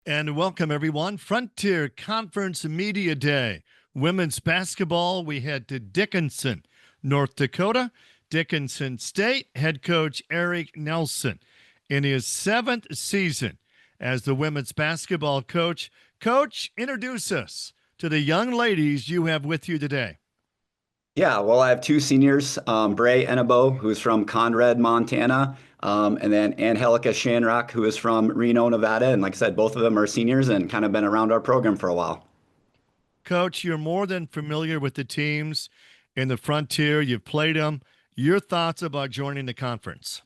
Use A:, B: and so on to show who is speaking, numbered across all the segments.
A: And welcome everyone. Frontier Conference Media Day. Women's basketball, we head to Dickinson, North Dakota. Dickinson State head coach Eric Nelson in his 7th season as the women's basketball coach. Coach, introduce us to the young ladies you have with you today.
B: Yeah, well, I have two seniors, Bray Enabo, who's from Conrad, Montana, and then Angelica Shanrock, who is from Reno, Nevada. And like I said, both of them are seniors and kind of been around our program for a while.
A: Coach, you're more than familiar with the teams in the Frontier. You've played them. Your thoughts about joining the conference?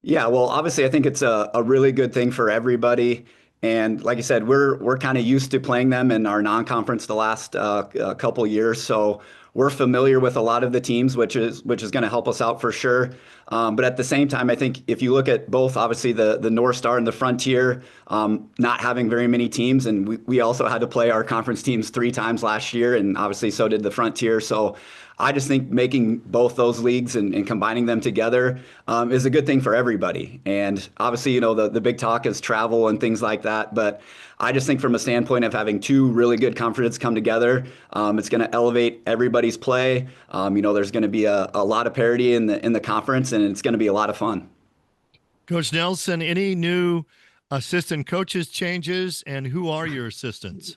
B: Yeah, well, obviously, I think it's a really good thing for everybody. And like I said, we're kind of used to playing them in our non-conference the last couple years, so we're familiar with a lot of the teams, which is going to help us out for sure. But at the same time, I think if you look at both, obviously the North Star and the Frontier, not having very many teams, and we also had to play our conference teams 3 times last year, and obviously so did the Frontier. So I just think making both those leagues and combining them together is a good thing for everybody. And obviously, the big talk is travel and things like that. But I just think from a standpoint of having two really good conferences come together, it's going to elevate everybody's play. There's going to be a lot of parity in the conference, and it's going to be a lot of fun.
A: Coach Nelson, any new assistant coaches changes, and who are your assistants?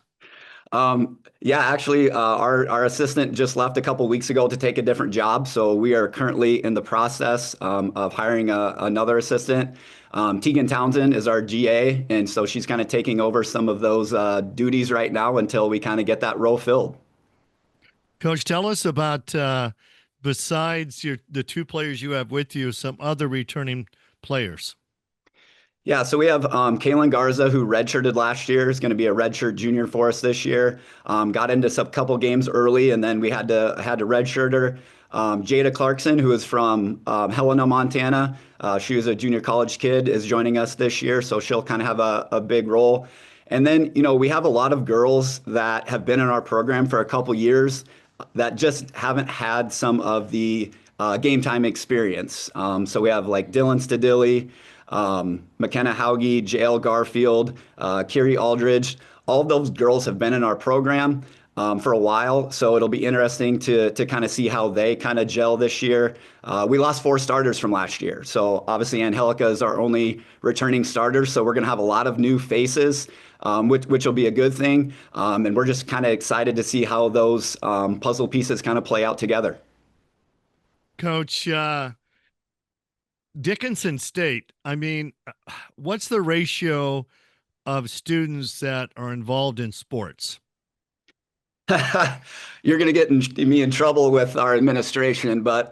B: Yeah, actually, our assistant just left a couple weeks ago to take a different job, so we are currently in the process of hiring another assistant. Tegan Townsend is our GA, and so she's kind of taking over some of those duties right now until we kind of get that role filled.
A: Coach, tell us about besides the two players you have with you, some other returning players.
B: Yeah, so we have Kaylin Garza, who redshirted last year, is going to be a redshirt junior for us this year. Got into some couple games early, and then we had to redshirt her. Jada Clarkson, who is from Helena, Montana, she was a junior college kid, is joining us this year, so she'll kind of have a big role. And then, we have a lot of girls that have been in our program for a couple years that just haven't had some of the game time experience. So we have like Dylan Stadilli, McKenna Hauge, JL Garfield, Kiri Aldridge. All of those girls have been in our program for a while, so it'll be interesting to kind of see how they kind of gel this year. We lost 4 starters from last year, so obviously Angelica is our only returning starter, so we're going to have a lot of new faces, which will be a good thing. And we're just kind of excited to see how those puzzle pieces kind of play out together.
A: Coach, Dickinson State, I mean, what's the ratio of students that are involved in sports?
B: You're going to get me in trouble with our administration, but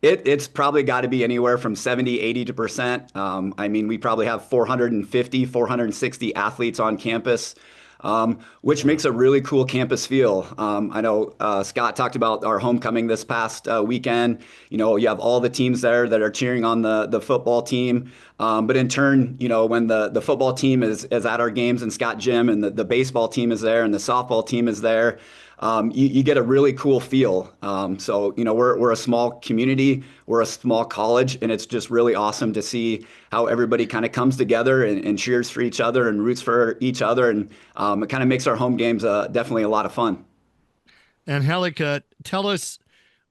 B: it's probably got to be anywhere from 70, 80%. I mean, we probably have 450, 460 athletes on campus, which makes a really cool campus feel. I know Scott talked about our homecoming this past weekend. You have all the teams there that are cheering on the football team. But in turn, when the football team is at our games in Scott Gym and the baseball team is there and the softball team is there, you get a really cool feel. So, we're a small community, we're a small college, and it's just really awesome to see how everybody kind of comes together and cheers for each other and roots for each other. And it kind of makes our home games definitely a lot of fun.
A: Angelica, tell us,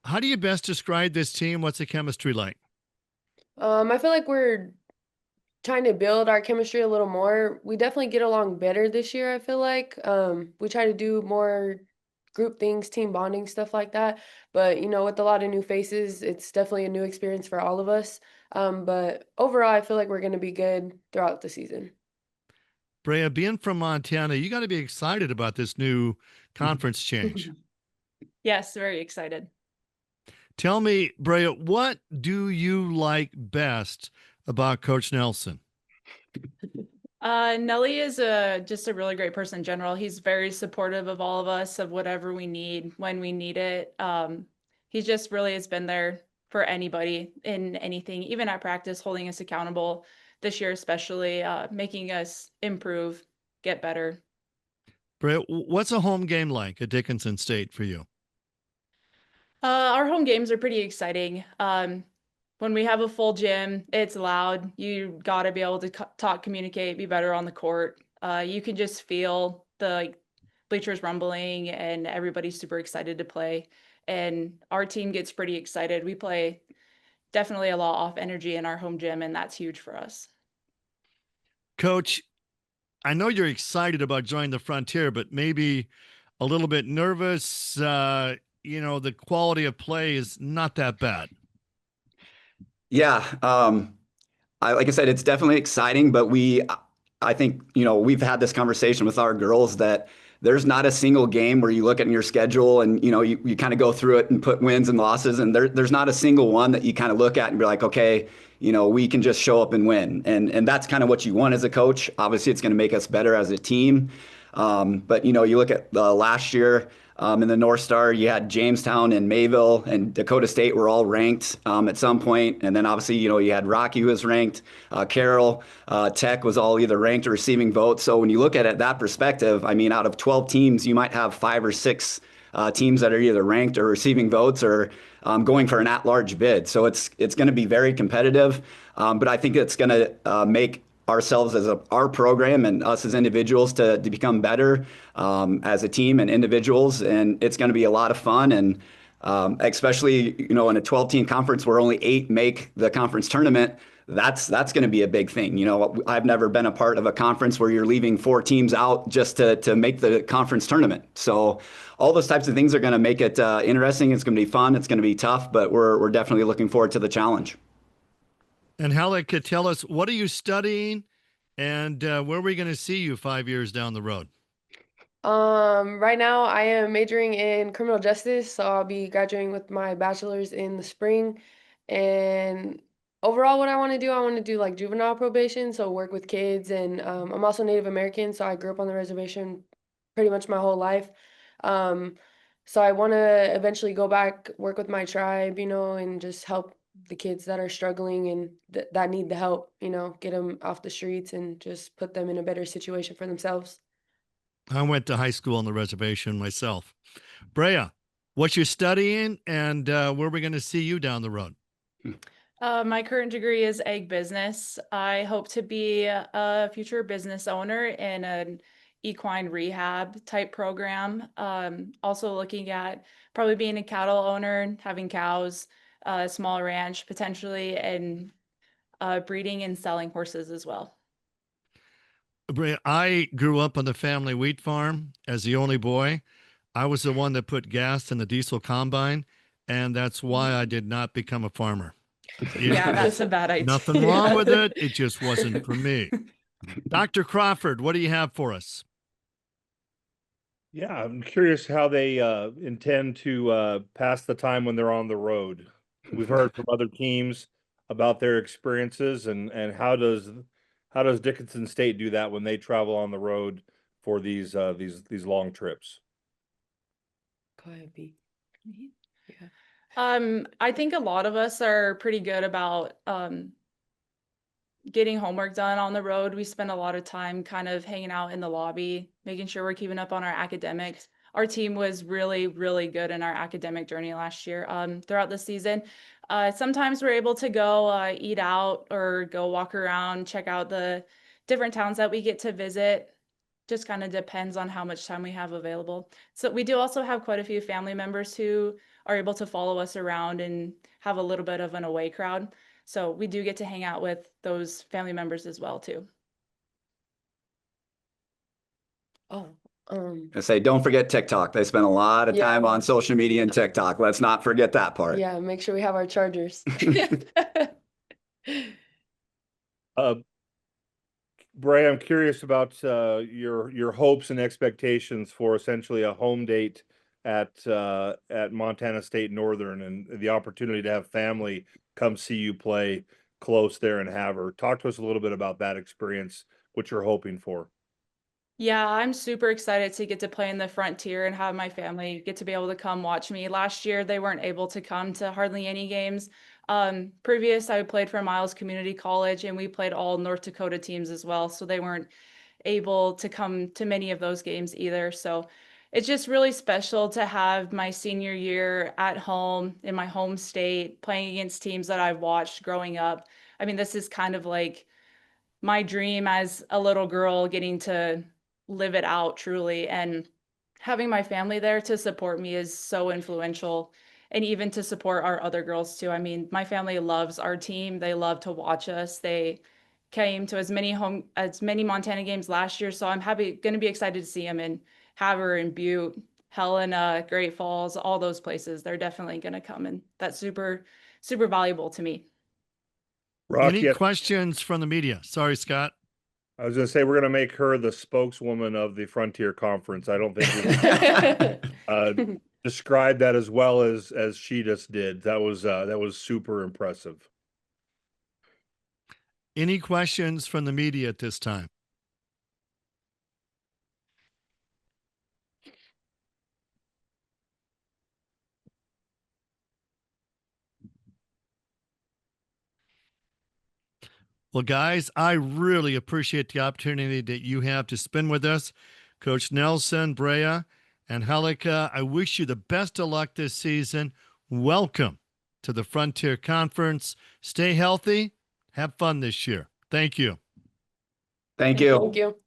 A: how do you best describe this team? What's the chemistry like?
C: I feel like we're trying to build our chemistry a little more. We definitely get along better this year, I feel like. We try to do more group things, team bonding, stuff like that. But, with a lot of new faces, it's definitely a new experience for all of us. But overall, I feel like we're going to be good throughout the season.
A: Brea, being from Montana, you got to be excited about this new conference change.
D: Yes, very excited.
A: Tell me, Brea, what do you like best about Coach Nelson?
D: Nelly is just a really great person in general. He's very supportive of all of us, of whatever we need when we need it. He just really has been there for anybody in anything, even at practice, holding us accountable this year, especially making us improve, get better.
A: Brea, what's a home game like at Dickinson State for you?
D: Our home games are pretty exciting. When we have a full gym, it's loud. You got to be able to talk, communicate, be better on the court. You can just feel the bleachers rumbling and everybody's super excited to play. And our team gets pretty excited. We play definitely a lot off energy in our home gym, and that's huge for us.
A: Coach, I know you're excited about joining the Frontier, but maybe a little bit nervous. The quality of play is not that bad.
B: Yeah. Like I said, it's definitely exciting, but I think, we've had this conversation with our girls that there's not a single game where you look at your schedule and, you kind of go through it and put wins and losses. And there's not a single one that you kind of look at and be like, okay, we can just show up and win. And that's kind of what you want as a coach. Obviously, it's going to make us better as a team. But, you look at last year, in the North Star, you had Jamestown and Mayville and Dakota State were all ranked at some point. And then obviously, you had Rocky who was ranked, Carroll, Tech was all either ranked or receiving votes. So when you look at it that perspective, I mean, out of 12 teams, you might have 5 or 6 teams that are either ranked or receiving votes or going for an at-large bid. So it's going to be very competitive. But I think it's going to make ourselves as our program and us as individuals to become better as a team and individuals. And it's going to be a lot of fun. And especially, in a 12-team conference where only 8 make the conference tournament, that's going to be a big thing. I've never been a part of a conference where you're leaving 4 teams out just to make the conference tournament. So all those types of things are going to make it interesting. It's going to be fun. It's going to be tough, but we're definitely looking forward to the challenge.
A: And Halleck could tell us, what are you studying and where are we going to see you 5 years down the road?
C: Right now I am majoring in criminal justice, so I'll be graduating with my bachelor's in the spring. And overall, what I want to do like juvenile probation, so work with kids. And I'm also Native American, so I grew up on the reservation pretty much my whole life. So I want to eventually go back, work with my tribe, and just help the kids that are struggling and that need the help, get them off the streets and just put them in a better situation for themselves.
A: I went to high school on the reservation myself. Brea, what you're studying and where are we going to see you down the road?
D: My current degree is ag business. I hope to be a future business owner in an equine rehab type program. Also looking at probably being a cattle owner, having cows, a small ranch potentially, and breeding and selling horses as well.
A: Brea, I grew up on the family wheat farm as the only boy. I was the one that put gas in the diesel combine, and that's why I did not become a farmer.
D: Yeah, that's a bad idea.
A: Nothing wrong with it. It just wasn't for me. Dr. Crawford, what do you have for us?
E: Yeah, I'm curious how they intend to pass the time when they're on the road. We've heard from other teams about their experiences, and how does Dickinson State do that when they travel on the road for these long trips?
C: Go ahead, B. Yeah.
D: I think a lot of us are pretty good about getting homework done on the road. We spend a lot of time kind of hanging out in the lobby, making sure we're keeping up on our academics. Our team was really, really good in our academic journey last year. Throughout the season, sometimes we're able to go eat out or go walk around, check out the different towns that we get to visit. Just kind of depends on how much time we have available. So we do also have quite a few family members who are able to follow us around and have a little bit of an away crowd. So we do get to hang out with those family members as well too.
C: Oh,
B: I say, don't forget TikTok. They spend a lot of
C: Yeah.
B: time on social media and TikTok. Let's not forget that part.
C: yeah, make sure we have our chargers.
E: Bray, I'm curious about your hopes and expectations for essentially a home date at Montana State Northern and the opportunity to have family come see you play close there in Havre. Talk to us a little bit about that experience, what you're hoping for.
D: Yeah, I'm super excited to get to play in the Frontier and have my family get to be able to come watch me. Last year, they weren't able to come to hardly any games. Previous, I played for Miles Community College, and we played all North Dakota teams as well, so they weren't able to come to many of those games either. So it's just really special to have my senior year at home in my home state, playing against teams that I've watched growing up. I mean, this is kind of like my dream as a little girl, getting to live it out truly, and having my family there to support me is so influential, and even to support our other girls too. I mean, my family loves our team. They love to watch us. They came to as many Montana games last year, so I'm going to be excited to see them in Havre and Butte, Helena, Great Falls, all those places. They're definitely going to come, and that's super, super valuable to me.
A: Any
E: Rocky,
A: questions from the media? Sorry, Scott.
E: I was going to say, we're going to make her the spokeswoman of the Frontier Conference. I don't think we described that as well as she just did. That was super impressive.
A: Any questions from the media at this time? Well, guys, I really appreciate the opportunity that you have to spend with us. Coach Nelson, Brea, and Helica, I wish you the best of luck this season. Welcome to the Frontier Conference. Stay healthy. Have fun this year. Thank you.
B: Thank you.
C: Thank you.